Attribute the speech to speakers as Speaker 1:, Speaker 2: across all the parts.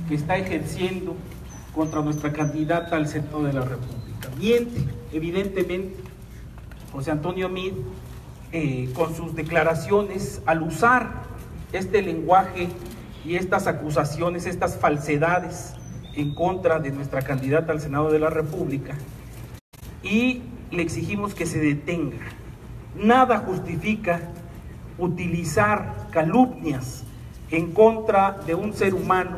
Speaker 1: que está ejerciendo contra nuestra candidata al Senado de la República. Miente, evidentemente, José Antonio Meade, con sus declaraciones al usar este lenguaje y estas acusaciones, estas falsedades en contra de nuestra candidata al Senado de la República, y le exigimos que se detenga. Nada justifica utilizar calumnias en contra de un ser humano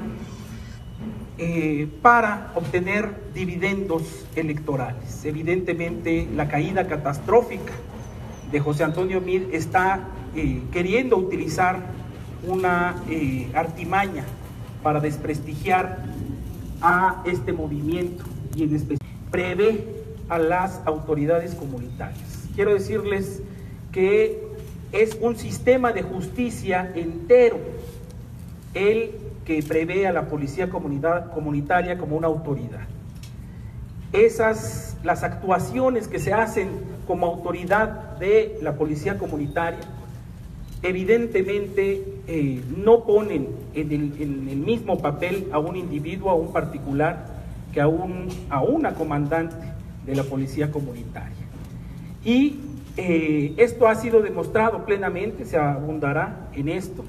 Speaker 1: para obtener dividendos electorales. Evidentemente, la caída catastrófica de José Antonio Meade está queriendo utilizar una artimaña para desprestigiar a este movimiento y en especial prevé a las autoridades comunitarias. Quiero decirles que es un sistema de justicia entero el que prevé a la policía comunitaria como una autoridad. Las actuaciones que se hacen como autoridad de la policía comunitaria, evidentemente no ponen en el mismo papel a un individuo, a un particular, que a una comandante de la policía comunitaria. Y esto ha sido demostrado plenamente, se abundará en esto,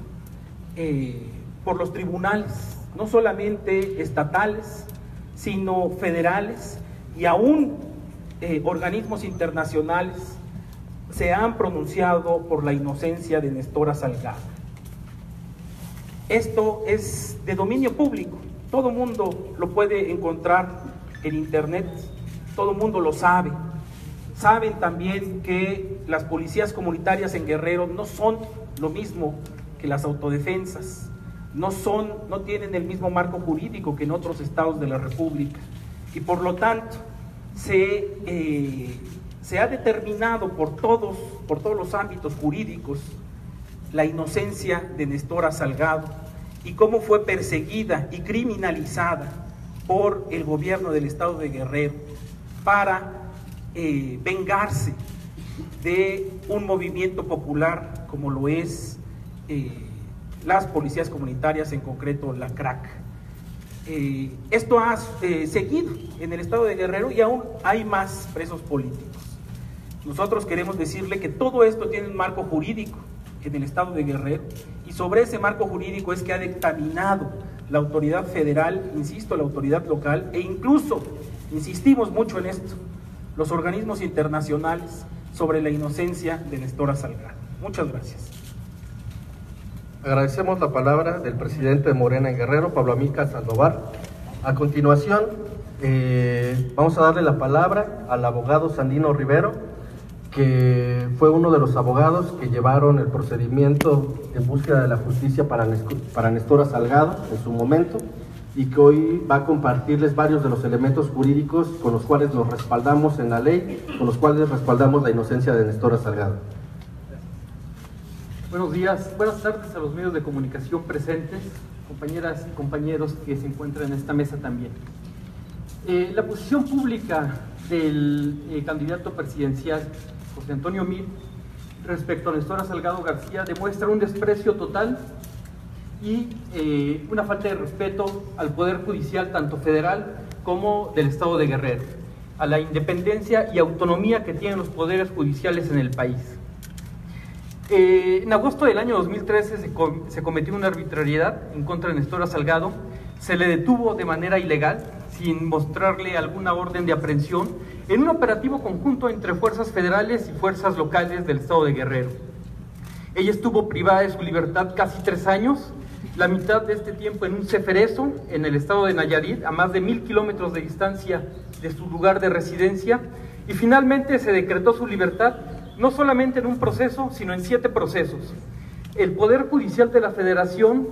Speaker 1: por los tribunales, no solamente estatales, sino federales, y aún organismos internacionales se han pronunciado por la inocencia de Nestora Salgado. Esto es de dominio público, todo mundo lo puede encontrar en internet, todo mundo lo sabe. Saben también que las policías comunitarias en Guerrero no son lo mismo que las autodefensas, no tienen el mismo marco jurídico que en otros estados de la República, y por lo tanto se ha determinado por todos los ámbitos jurídicos la inocencia de Nestora Salgado y cómo fue perseguida y criminalizada por el gobierno del estado de Guerrero para vengarse de un movimiento popular como lo es las policías comunitarias, en concreto la CRAC. Esto ha seguido en el estado de Guerrero y aún hay más presos políticos. Nosotros queremos decirle que todo esto tiene un marco jurídico en el estado de Guerrero, y sobre ese marco jurídico es que ha dictaminado la autoridad federal, insisto, la autoridad local, e incluso, insistimos mucho en esto, los organismos internacionales sobre la inocencia de Nestora Salgado. Muchas gracias.
Speaker 2: Agradecemos la palabra del presidente de Morena en Guerrero, Pablo Amílcar Sandoval. A continuación, vamos a darle la palabra al abogado Sandino Rivero, que fue uno de los abogados que llevaron el procedimiento en búsqueda de la justicia para Nestora Salgado en su momento, y que hoy va a compartirles varios de los elementos jurídicos con los cuales nos respaldamos en la ley, con los cuales respaldamos la inocencia de Nestora Salgado.
Speaker 3: Buenos días, buenas tardes a los medios de comunicación presentes, compañeras y compañeros que se encuentran en esta mesa también. La posición pública del candidato presidencial José Antonio Meade respecto a Nestora Salgado García demuestra un desprecio total y una falta de respeto al Poder Judicial, tanto federal como del Estado de Guerrero, a la independencia y autonomía que tienen los poderes judiciales en el país. En agosto del año 2013 se cometió una arbitrariedad en contra de Nestora Salgado. Se le detuvo de manera ilegal, sin mostrarle alguna orden de aprehensión, en un operativo conjunto entre fuerzas federales y fuerzas locales del estado de Guerrero. Ella estuvo privada de su libertad casi 3 años, la mitad de este tiempo en un ceferezo en el estado de Nayarit, a más de 1000 kilómetros de distancia de su lugar de residencia, y finalmente se decretó su libertad, no solamente en un proceso, sino en 7 procesos. El Poder Judicial de la Federación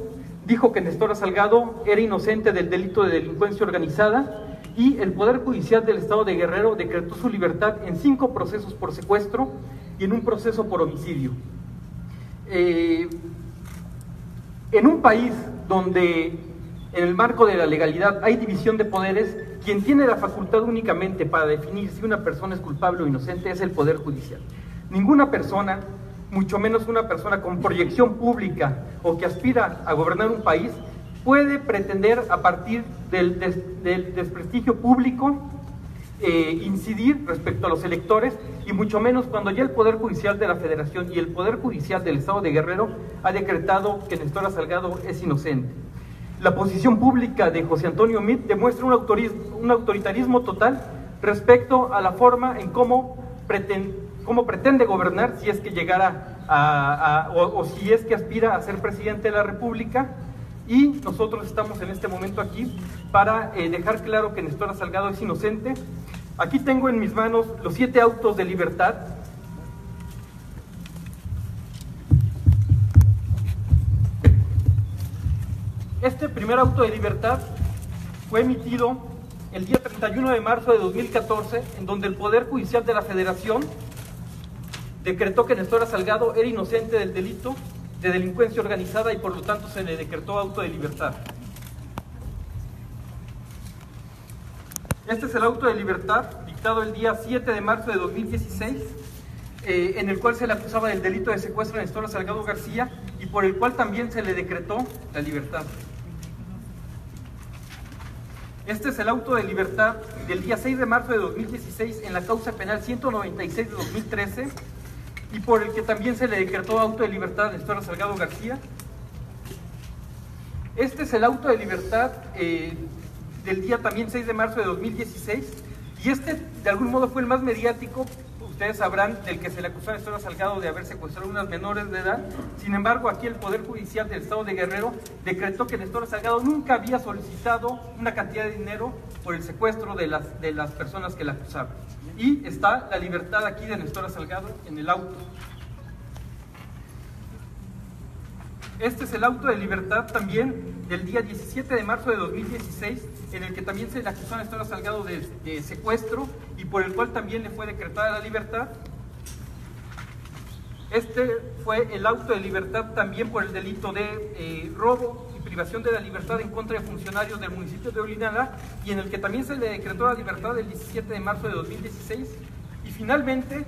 Speaker 3: dijo que Nestora Salgado era inocente del delito de delincuencia organizada, y el Poder Judicial del Estado de Guerrero decretó su libertad en 5 procesos por secuestro y en un proceso por homicidio. En un país donde en el marco de la legalidad hay división de poderes, quien tiene la facultad únicamente para definir si una persona es culpable o inocente es el Poder Judicial. Ninguna persona, mucho menos una persona con proyección pública o que aspira a gobernar un país, puede pretender, a partir del desprestigio público, incidir respecto a los electores, y mucho menos cuando ya el Poder Judicial de la Federación y el Poder Judicial del Estado de Guerrero ha decretado que Nestora Salgado es inocente. La posición pública de José Antonio Meade demuestra un autoritarismo total respecto a la forma en cómo pretende gobernar, si es que llegara o si es que aspira a ser presidente de la República. Y nosotros estamos en este momento aquí para dejar claro que Nestora Salgado es inocente. Aquí tengo en mis manos los 7 autos de libertad. Este primer auto de libertad fue emitido el día 31 de marzo de 2014, en donde el Poder Judicial de la Federación decretó que Nestora Salgado era inocente del delito de delincuencia organizada y por lo tanto se le decretó auto de libertad. Este es el auto de libertad dictado el día 7 de marzo de 2016, en el cual se le acusaba del delito de secuestro a Nestora Salgado García y por el cual también se le decretó la libertad. Este es el auto de libertad del día 6 de marzo de 2016 en la causa penal 196 de 2013 y por el que también se le decretó auto de libertad a Nestora Salgado García. Este es el auto de libertad del día también 6 de marzo de 2016 y este de algún modo fue el más mediático. Ustedes sabrán del que se le acusó a Nestora Salgado de haber secuestrado a unas menores de edad. Sin embargo, aquí el Poder Judicial del Estado de Guerrero decretó que Nestora Salgado nunca había solicitado una cantidad de dinero por el secuestro de las personas que la acusaban. Y está la libertad aquí de Nestora Salgado en el auto. Este es el auto de libertad también del día 17 de marzo de 2016, en el que también se le acusó a Nestora Salgado de secuestro y por el cual también le fue decretada la libertad. Este fue el auto de libertad también por el delito de robo y privación de la libertad en contra de funcionarios del municipio de Olinala y en el que también se le decretó la libertad el 17 de marzo de 2016. Y finalmente,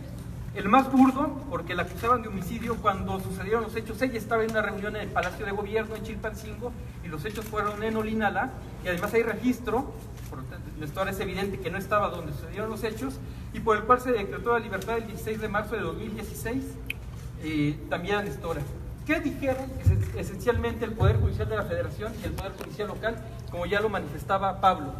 Speaker 3: el más burdo, porque la acusaban de homicidio cuando sucedieron los hechos. Ella estaba en una reunión en el Palacio de Gobierno en Chilpancingo y los hechos fueron en Olinala y además hay registro, por lo tanto Nestora es evidente que no estaba donde sucedieron los hechos y por el cual se decretó la libertad el 16 de marzo de 2016 también a Nestora. ¿Qué dijeron esencialmente el Poder Judicial de la Federación y el Poder Judicial local, como ya lo manifestaba Pablo?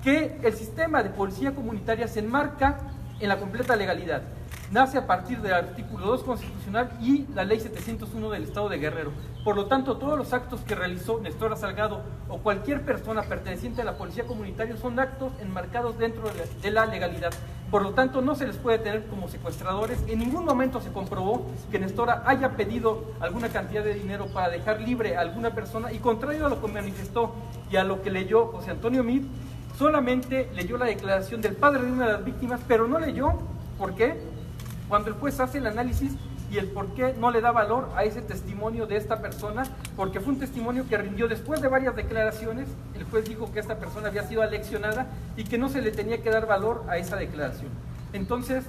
Speaker 3: Que el sistema de policía comunitaria se enmarca en la completa legalidad. Nace a partir del artículo 2 constitucional y la ley 701 del Estado de Guerrero. Por lo tanto, todos los actos que realizó Nestora Salgado o cualquier persona perteneciente a la policía comunitaria son actos enmarcados dentro de la legalidad. Por lo tanto, no se les puede tener como secuestradores. En ningún momento se comprobó que Nestora haya pedido alguna cantidad de dinero para dejar libre a alguna persona y contrario a lo que manifestó y a lo que leyó José Antonio Meade, solamente leyó la declaración del padre de una de las víctimas, pero no leyó. ¿Por qué? Cuando el juez hace el análisis y el por qué no le da valor a ese testimonio de esta persona, porque fue un testimonio que rindió después de varias declaraciones, el juez dijo que esta persona había sido aleccionada y que no se le tenía que dar valor a esa declaración. Entonces,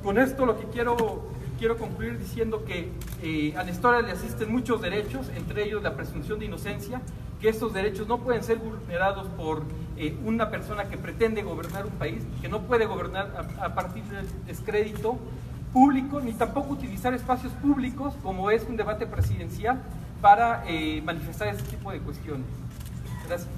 Speaker 3: con esto lo que quiero concluir diciendo que a Nestora le asisten muchos derechos, entre ellos la presunción de inocencia, que estos derechos no pueden ser vulnerados por una persona que pretende gobernar un país, que no puede gobernar a partir del descrédito público, ni tampoco utilizar espacios públicos como es un debate presidencial para manifestar ese tipo de cuestiones. Gracias.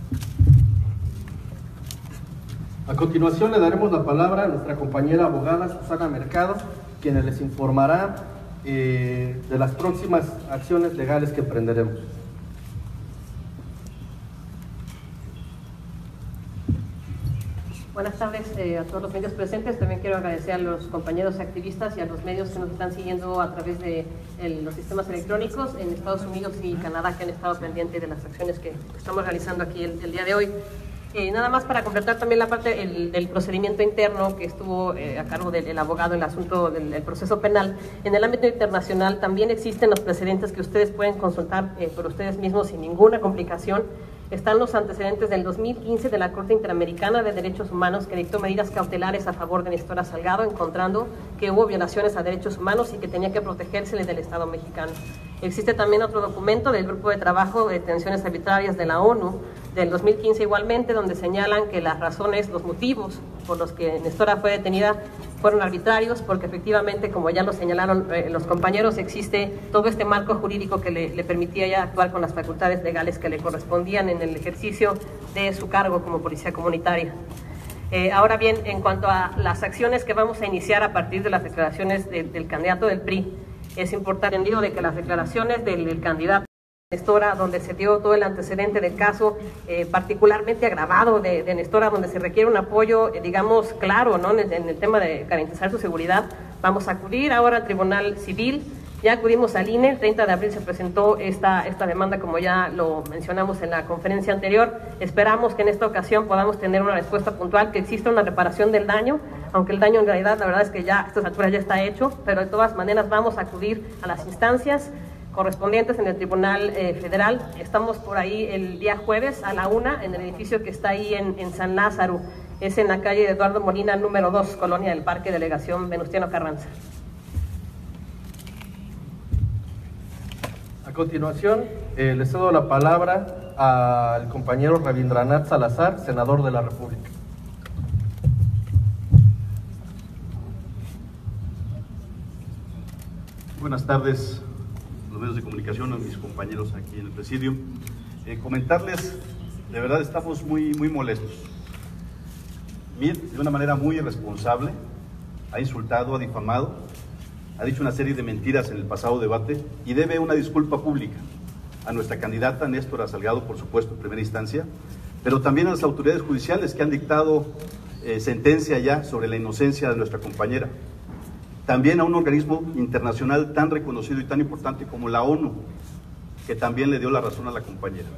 Speaker 2: A continuación le daremos la palabra a nuestra compañera abogada Susana Mercado, quien les informará de las próximas acciones legales que emprenderemos.
Speaker 4: Buenas tardes a todos los medios presentes. También quiero agradecer a los compañeros activistas y a los medios que nos están siguiendo a través de los sistemas electrónicos en Estados Unidos y Canadá, que han estado pendientes de las acciones que estamos realizando aquí el día de hoy. Nada más para completar también la parte del procedimiento interno que estuvo a cargo del abogado en el asunto del proceso penal. En el ámbito internacional también existen los precedentes que ustedes pueden consultar por ustedes mismos sin ninguna complicación. Están los antecedentes del 2015 de la Corte Interamericana de Derechos Humanos, que dictó medidas cautelares a favor de Nestora Salgado, encontrando que hubo violaciones a derechos humanos y que tenía que protegerse del Estado mexicano. Existe también otro documento del Grupo de Trabajo de Detenciones Arbitrarias de la ONU del 2015 igualmente, donde señalan que las razones, los motivos por los que Nestora fue detenida fueron arbitrarios, porque efectivamente, como ya lo señalaron los compañeros, existe todo este marco jurídico que le permitía ya actuar con las facultades legales que le correspondían en el ejercicio de su cargo como policía comunitaria. Ahora bien, en cuanto a las acciones que vamos a iniciar a partir de las declaraciones del candidato del PRI, es importante entendido de que las declaraciones del candidato Nestora, donde se dio todo el antecedente del caso particularmente agravado de Nestora, donde se requiere un apoyo, digamos, claro, ¿no? en el tema de garantizar su seguridad, vamos a acudir ahora al Tribunal Civil. Ya acudimos al INE, el 30 de abril se presentó esta demanda, como ya lo mencionamos en la conferencia anterior. Esperamos que en esta ocasión podamos tener una respuesta puntual, que exista una reparación del daño, aunque el daño en realidad, la verdad es que ya a estas alturas ya está hecho, pero de todas maneras vamos a acudir a las instancias correspondientes en el Tribunal Federal. Estamos por ahí el día jueves a la 1 en el edificio que está ahí en San Lázaro, es en la calle Eduardo Molina, número 2, Colonia del Parque, Delegación Venustiano Carranza.
Speaker 2: A continuación, le cedo la palabra al compañero Rabindranath Salazar, senador de la República.
Speaker 5: Buenas tardes, los medios de comunicación, a mis compañeros aquí en el presidio. Comentarles, de verdad estamos muy molestos. Mid, de una manera muy irresponsable, ha insultado, ha difamado, ha dicho una serie de mentiras en el pasado debate y debe una disculpa pública a nuestra candidata Nestora Salgado, por supuesto, en primera instancia, pero también a las autoridades judiciales que han dictado sentencia ya sobre la inocencia de nuestra compañera. También a un organismo internacional tan reconocido y tan importante como la ONU, que también le dio la razón a la compañera.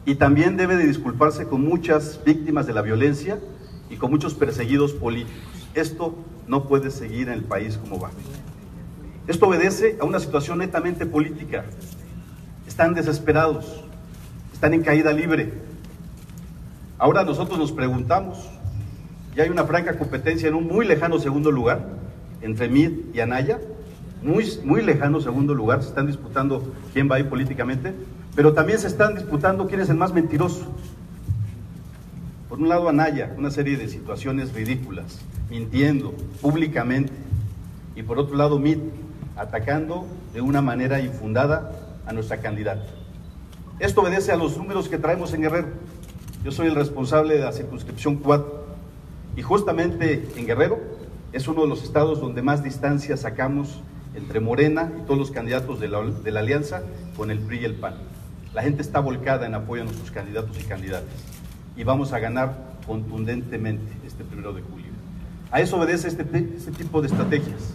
Speaker 5: Y también debe de disculparse con muchas víctimas de la violencia y con muchos perseguidos políticos. Esto no puede seguir en el país como va. Esto obedece a una situación netamente política. Están desesperados, están en caída libre. Ahora nosotros nos preguntamos, ya hay una franca competencia en un muy lejano segundo lugar, entre Mid y Anaya, muy lejano segundo lugar, se están disputando quién va a ir políticamente, pero también se están disputando quién es el más mentiroso. Por un lado Anaya, una serie de situaciones ridículas, mintiendo públicamente, y por otro lado Mid, atacando de una manera infundada a nuestra candidata. Esto obedece a los números que traemos en Guerrero. Yo soy el responsable de la circunscripción 4, y justamente en Guerrero es uno de los estados donde más distancia sacamos entre Morena y todos los candidatos de la alianza con el PRI y el PAN. La gente está volcada en apoyo a nuestros candidatos y candidatas y vamos a ganar contundentemente este 1 de julio. A eso obedece este tipo de estrategias,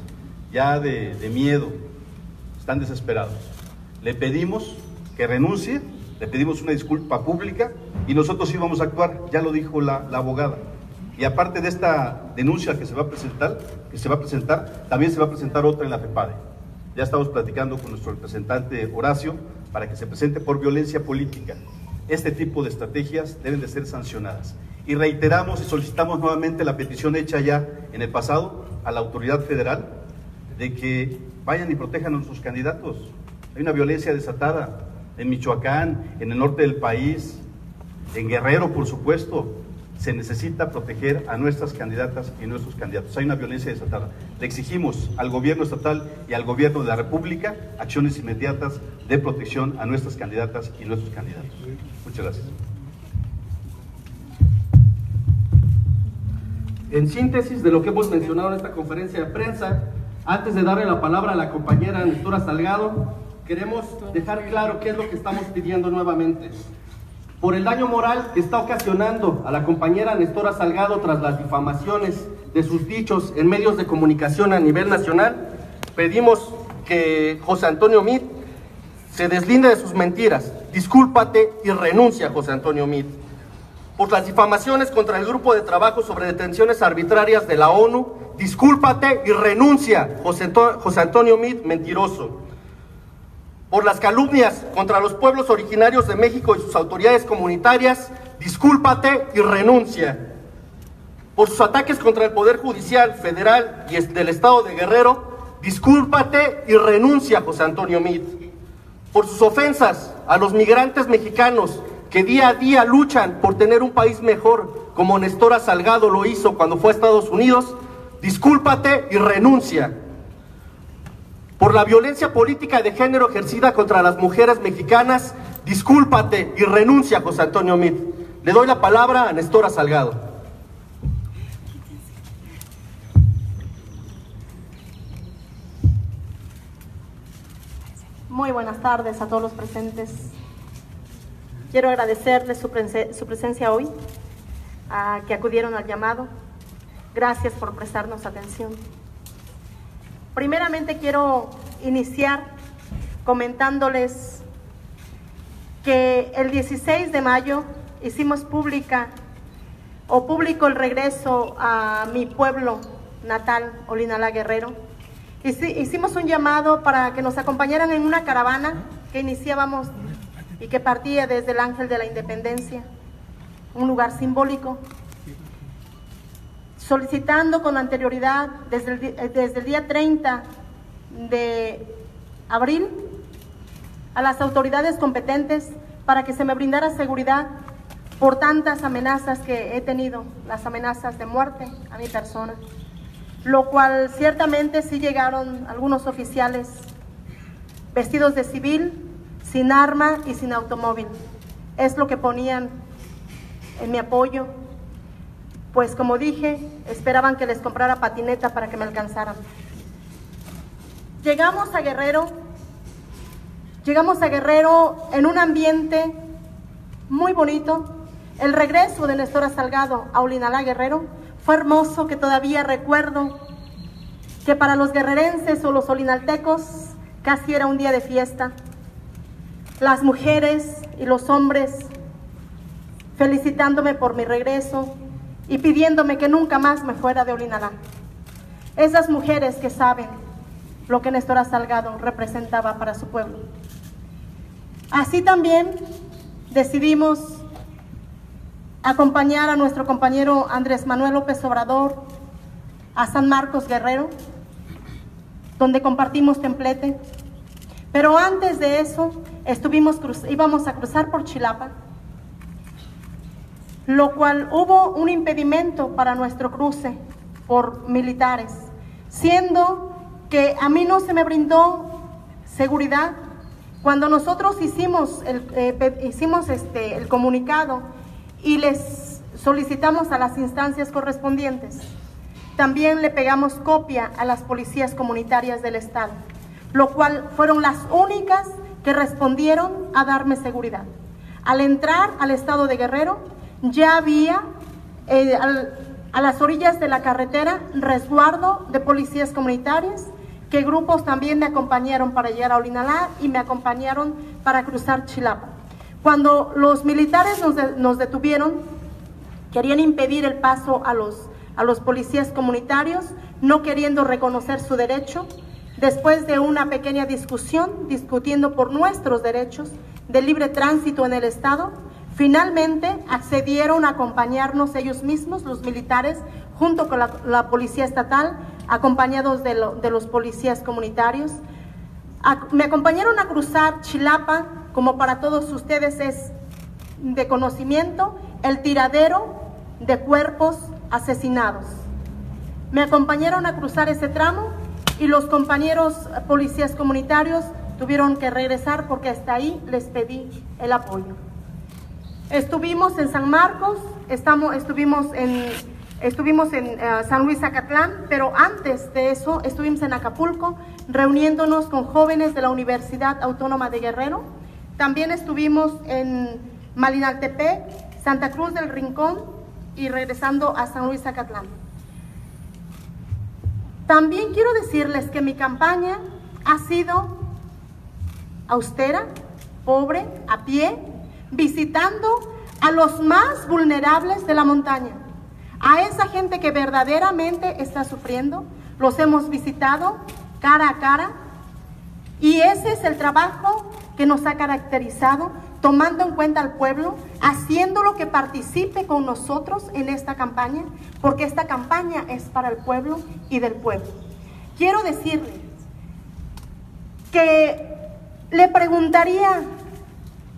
Speaker 5: ya de miedo, están desesperados. Le pedimos que renuncie, le pedimos una disculpa pública y nosotros sí vamos a actuar, ya lo dijo la abogada. Y aparte de esta denuncia que se va a presentar, también se va a presentar otra en la FEPADE. Ya estamos platicando con nuestro representante Horacio para que se presente por violencia política. Este tipo de estrategias deben de ser sancionadas. Y reiteramos y solicitamos nuevamente la petición hecha ya en el pasado a la autoridad federal de que vayan y protejan a nuestros candidatos. Hay una violencia desatada en Michoacán, en el norte del país, en Guerrero, por supuesto. Se necesita proteger a nuestras candidatas y nuestros candidatos. Hay una violencia desatada. Le exigimos al gobierno estatal y al gobierno de la República acciones inmediatas de protección a nuestras candidatas y nuestros candidatos. Muchas gracias.
Speaker 2: En síntesis de lo que hemos mencionado en esta conferencia de prensa, antes de darle la palabra a la compañera Nestora Salgado, queremos dejar claro qué es lo que estamos pidiendo nuevamente. Por el daño moral que está ocasionando a la compañera Nestora Salgado tras las difamaciones de sus dichos en medios de comunicación a nivel nacional, pedimos que José Antonio Meade se deslinde de sus mentiras. Discúlpate y renuncia, José Antonio Meade. Por las difamaciones contra el Grupo de Trabajo sobre Detenciones Arbitrarias de la ONU, discúlpate y renuncia, José Antonio Meade, mentiroso. Por las calumnias contra los pueblos originarios de México y sus autoridades comunitarias, discúlpate y renuncia. Por sus ataques contra el Poder Judicial Federal y del Estado de Guerrero, discúlpate y renuncia, José Antonio Meade. por sus ofensas a los migrantes mexicanos que día a día luchan por tener un país mejor, como Nestora Salgado lo hizo cuando fue a Estados Unidos, discúlpate y renuncia. Por la violencia política de género ejercida contra las mujeres mexicanas, discúlpate y renuncia, José Antonio Meade. Le doy la palabra a Nestora Salgado.
Speaker 6: Muy buenas tardes a todos los presentes. Quiero agradecerles su presencia hoy, a que acudieron al llamado. Gracias por prestarnos atención. Primeramente quiero iniciar comentándoles que el 16 de mayo hicimos público el regreso a mi pueblo natal, Olinalá, Guerrero. Hicimos un llamado para que nos acompañaran en una caravana que iniciábamos y que partía desde el Ángel de la Independencia, un lugar simbólico, solicitando con anterioridad desde el día 30 de abril a las autoridades competentes para que se me brindara seguridad por tantas amenazas que he tenido, las amenazas de muerte a mi persona, lo cual ciertamente sí llegaron algunos oficiales vestidos de civil, sin arma y sin automóvil. Es lo que ponían en mi apoyo, pues como dije, esperaban que les comprara patineta para que me alcanzaran. Llegamos a Guerrero en un ambiente muy bonito. El regreso de Nestora Salgado a Olinalá, Guerrero, fue hermoso, que todavía recuerdo que para los guerrerenses o los olinaltecos casi era un día de fiesta. Las mujeres y los hombres felicitándome por mi regreso y pidiéndome que nunca más me fuera de Olinalá. Esas mujeres que saben lo que Nestora Salgado representaba para su pueblo. Así también decidimos acompañar a nuestro compañero Andrés Manuel López Obrador a San Marcos, Guerrero, donde compartimos templete. Pero antes de eso íbamos a cruzar por Chilapa, lo cual hubo un impedimento para nuestro cruce por militares, siendo que a mí no se me brindó seguridad. Cuando nosotros hicimos el comunicado y les solicitamos a las instancias correspondientes, también le pegamos copia a las policías comunitarias del estado, lo cual fueron las únicas que respondieron a darme seguridad. Al entrar al estado de Guerrero, ya había a las orillas de la carretera resguardo de policías comunitarias, que grupos también me acompañaron para llegar a Olinalá y me acompañaron para cruzar Chilapa. Cuando los militares nos detuvieron, querían impedir el paso a los policías comunitarios, no queriendo reconocer su derecho. Después de una pequeña discutiendo por nuestros derechos de libre tránsito en el estado, finalmente accedieron a acompañarnos ellos mismos, los militares, junto con la policía estatal, acompañados de los policías comunitarios. Me acompañaron a cruzar Chilapa, como para todos ustedes es de conocimiento, el tiradero de cuerpos asesinados. Me acompañaron a cruzar ese tramo y los compañeros policías comunitarios tuvieron que regresar porque hasta ahí les pedí el apoyo. Estuvimos en San Marcos, estuvimos en San Luis Acatlán, pero antes de eso estuvimos en Acapulco reuniéndonos con jóvenes de la Universidad Autónoma de Guerrero. También estuvimos en Malinaltepec, Santa Cruz del Rincón y regresando a San Luis Acatlán. También quiero decirles que mi campaña ha sido austera, pobre, a pie, visitando a los más vulnerables de la montaña, a esa gente que verdaderamente está sufriendo. Los hemos visitado cara a cara y ese es el trabajo que nos ha caracterizado, tomando en cuenta al pueblo, haciéndolo que participe con nosotros en esta campaña, porque esta campaña es para el pueblo y del pueblo. Quiero decirles que le preguntaría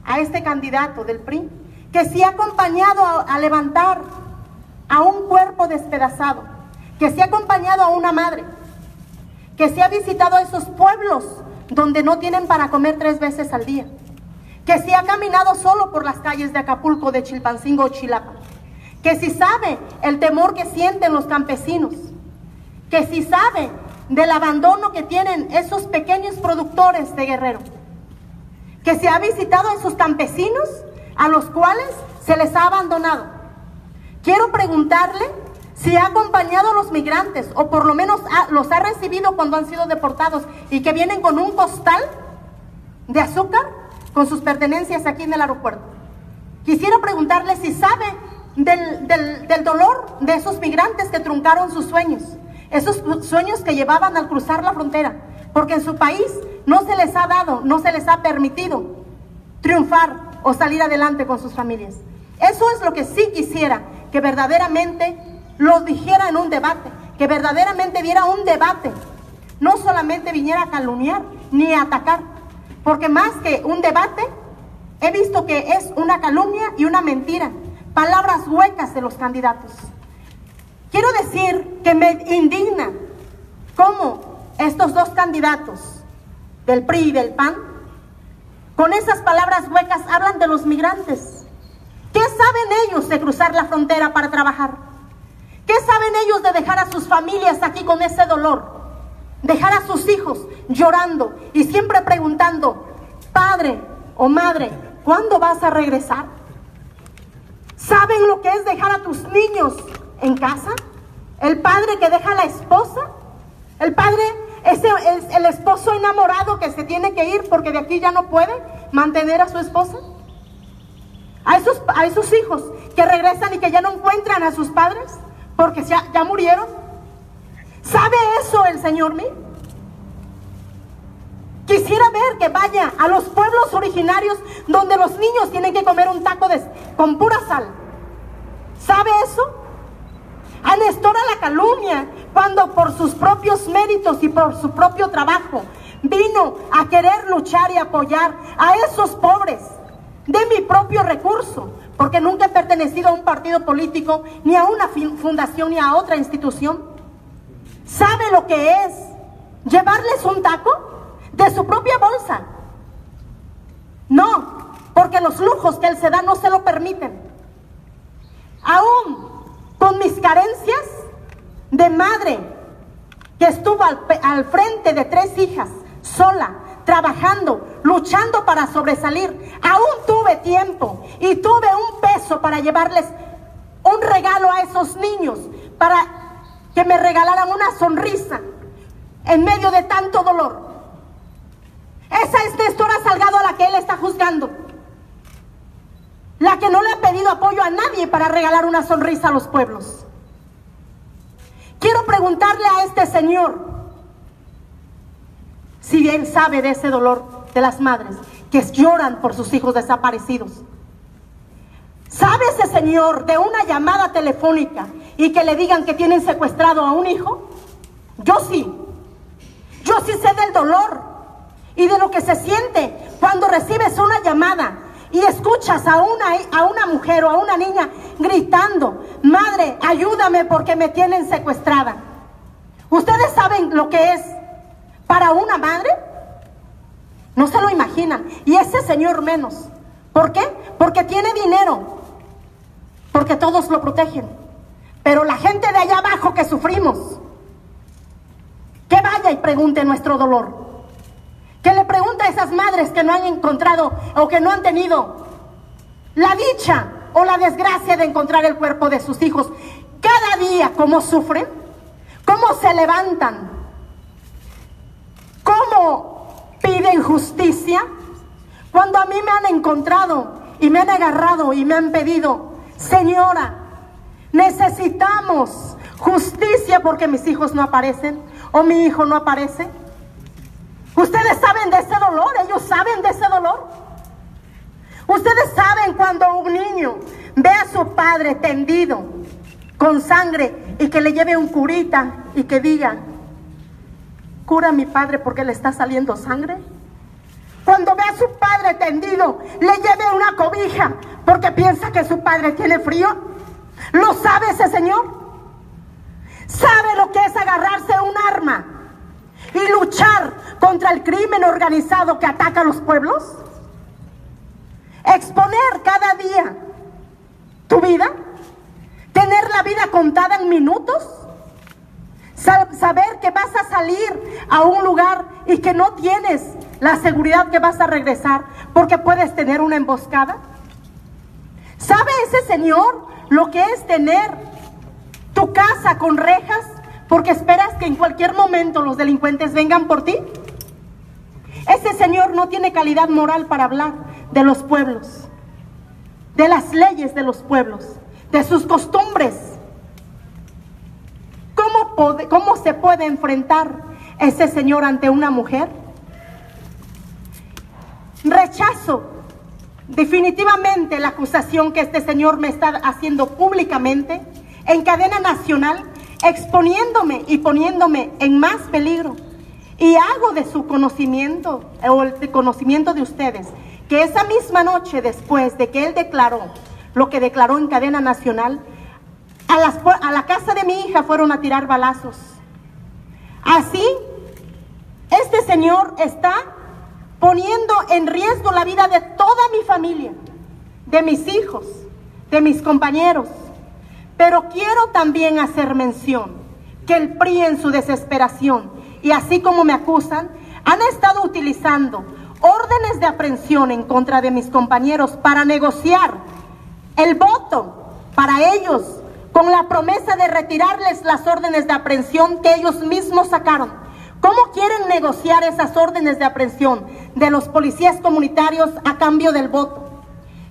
Speaker 6: a este candidato del PRI que si ha acompañado a levantar a un cuerpo despedazado, que si ha acompañado a una madre, que si ha visitado a esos pueblos donde no tienen para comer 3 veces al día, que si ha caminado solo por las calles de Acapulco, de Chilpancingo o Chilapa, que si sabe el temor que sienten los campesinos, que si sabe del abandono que tienen esos pequeños productores de Guerrero, que si ha visitado a esos campesinos a los cuales se les ha abandonado. Quiero preguntarle si ha acompañado a los migrantes, o por lo menos los ha recibido cuando han sido deportados y que vienen con un costal de azúcar con sus pertenencias aquí en el aeropuerto. Quisiera preguntarle si sabe del dolor de esos migrantes que truncaron sus sueños, esos sueños que llevaban al cruzar la frontera, porque en su país no se les ha dado, no se les ha permitido triunfar o salir adelante con sus familias. Eso es lo que sí quisiera, que verdaderamente lo dijera en un debate, que verdaderamente diera un debate, no solamente viniera a calumniar ni a atacar, porque más que un debate, he visto que es una calumnia y una mentira, palabras huecas de los candidatos. Quiero decir que me indigna cómo estos dos candidatos del PRI y del PAN, con esas palabras huecas hablan de los migrantes. ¿Qué saben ellos de cruzar la frontera para trabajar? ¿Qué saben ellos de dejar a sus familias aquí con ese dolor? Dejar a sus hijos llorando y siempre preguntando, padre o madre, ¿cuándo vas a regresar? ¿Saben lo que es dejar a tus niños en casa? El padre que deja a la esposa, el padre es el esposo enamorado que se tiene que ir porque de aquí ya no puede mantener a su esposa. A esos hijos que regresan y que ya no encuentran a sus padres porque ya murieron. ¿Sabe eso el señor Mí? Quisiera ver que vaya a los pueblos originarios donde los niños tienen que comer un taco con pura sal. ¿Sabe eso? A Néstor a la calumnia, cuando por sus propios méritos y por su propio trabajo vino a querer luchar y apoyar a esos pobres de mi propio recurso, porque nunca he pertenecido a un partido político, ni a una fundación, ni a otra institución. ¿Sabe lo que es llevarles un taco de su propia bolsa? No, porque los lujos que él se da no se lo permiten. Aún con mis carencias de madre, que estuvo al frente de 3 hijas, sola, trabajando, luchando para sobresalir, aún tuve tiempo y tuve un peso para llevarles un regalo a esos niños, para que me regalaran una sonrisa en medio de tanto dolor. Esa es Néstora Salgado a la que él está juzgando, la que no le ha pedido apoyo a nadie para regalar una sonrisa a los pueblos. Quiero preguntarle a este señor si él sabe de ese dolor de las madres que lloran por sus hijos desaparecidos. ¿Sabe ese señor de una llamada telefónica y que le digan que tienen secuestrado a un hijo? Yo sí. Yo sí sé del dolor y de lo que se siente cuando recibes una llamada y escuchas a una mujer o a una niña gritando, madre, ayúdame porque me tienen secuestrada. ¿Ustedes saben lo que es para una madre? No se lo imaginan. Y ese señor menos. ¿Por qué? Porque tiene dinero, porque todos lo protegen. Pero la gente de allá abajo que sufrimos, que vaya y pregunte nuestro dolor. Que le pregunte a esas madres que no han encontrado o que no han tenido la dicha o la desgracia de encontrar el cuerpo de sus hijos. Cada día cómo sufren, cómo se levantan, cómo piden justicia. Cuando a mí me han encontrado y me han agarrado y me han pedido, señora, necesitamos justicia porque mis hijos no aparecen o mi hijo no aparece. Ustedes saben de ese dolor, ellos saben de ese dolor. Ustedes saben cuando un niño ve a su padre tendido con sangre y que le lleve un curita y que diga, cura a mi padre porque le está saliendo sangre. cuando ve a su padre tendido, le lleve una cobija porque piensa que su padre tiene frío? ¿Lo sabe ese señor? ¿Sabe lo que es agarrarse un arma y luchar contra el crimen organizado que ataca a los pueblos? Exponer cada día tu vida, tener la vida contada en minutos, saber que vas a salir a un lugar y que no tienes la seguridad que vas a regresar porque puedes tener una emboscada. ¿Sabe ese señor lo que es tener tu casa con rejas porque esperas que en cualquier momento los delincuentes vengan por ti? Ese señor no tiene calidad moral para hablar de los pueblos, de las leyes de los pueblos, de sus costumbres. ¿Cómo se puede enfrentar ese señor ante una mujer? Rechazo definitivamente la acusación que este señor me está haciendo públicamente en cadena nacional, exponiéndome y poniéndome en más peligro. Y hago de su conocimiento, o el conocimiento de ustedes, que esa misma noche después de que él declaró lo que declaró en cadena nacional, a la casa de mi hija fueron a tirar balazos. Así, este señor está poniendo en riesgo la vida de toda mi familia, de mis hijos, de mis compañeros. Pero quiero también hacer mención que el PRI en su desesperación, y así como me acusan, han estado utilizando órdenes de aprehensión en contra de mis compañeros para negociar el voto para ellos, con la promesa de retirarles las órdenes de aprehensión que ellos mismos sacaron. ¿Cómo quieren negociar esas órdenes de aprehensión de los policías comunitarios a cambio del voto?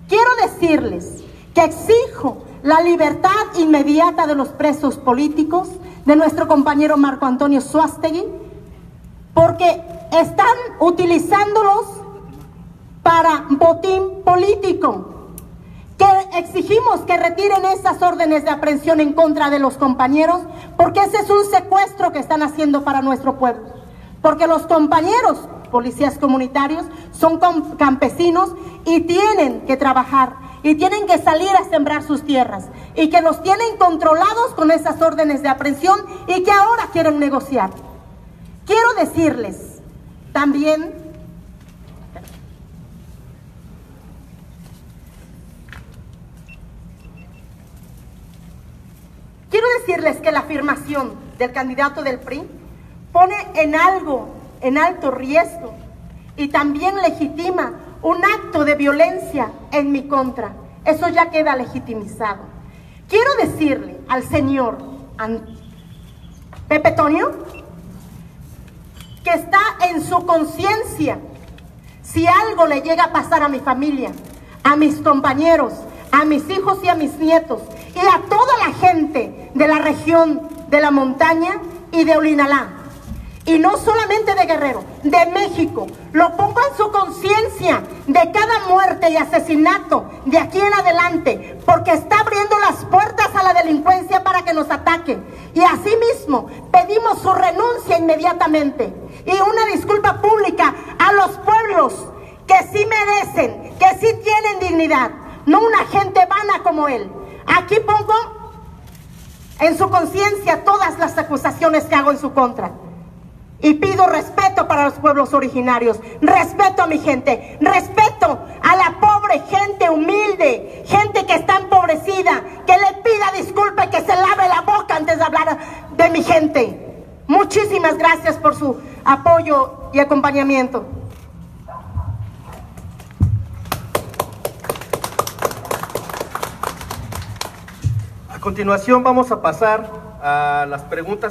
Speaker 6: Quiero decirles que exijo la libertad inmediata de los presos políticos, de nuestro compañero Marco Antonio Suástegui, porque están utilizándolos para botín político. Que exigimos que retiren esas órdenes de aprehensión en contra de los compañeros, porque ese es un secuestro que están haciendo para nuestro pueblo. Porque los compañeros policías comunitarios son campesinos y tienen que trabajar y tienen que salir a sembrar sus tierras, y que los tienen controlados con esas órdenes de aprehensión y que ahora quieren negociar. Quiero decirles también que la afirmación del candidato del PRI pone en alto riesgo y también legitima un acto de violencia en mi contra. Eso ya queda legitimizado. Quiero decirle al señor Pepe Toño que está en su conciencia, si algo le llega a pasar a mi familia, a mis compañeros, a mis hijos y a mis nietos, y a toda la gente de la región de la montaña y de Olinalá, y no solamente de Guerrero, de México, lo pongo en su conciencia de cada muerte y asesinato de aquí en adelante, porque está abriendo las puertas a la delincuencia para que nos ataquen. Y asimismo pedimos su renuncia inmediatamente y una disculpa pública a los pueblos que sí merecen, que sí tienen dignidad, no una gente vana como él. Aquí pongo en su conciencia todas las acusaciones que hago en su contra. Y pido respeto para los pueblos originarios, respeto a mi gente, respeto a la pobre gente humilde, gente que está empobrecida, que le pida disculpa y que se lave la boca antes de hablar de mi gente. Muchísimas gracias por su apoyo y acompañamiento.
Speaker 2: A continuación vamos a pasar a las preguntas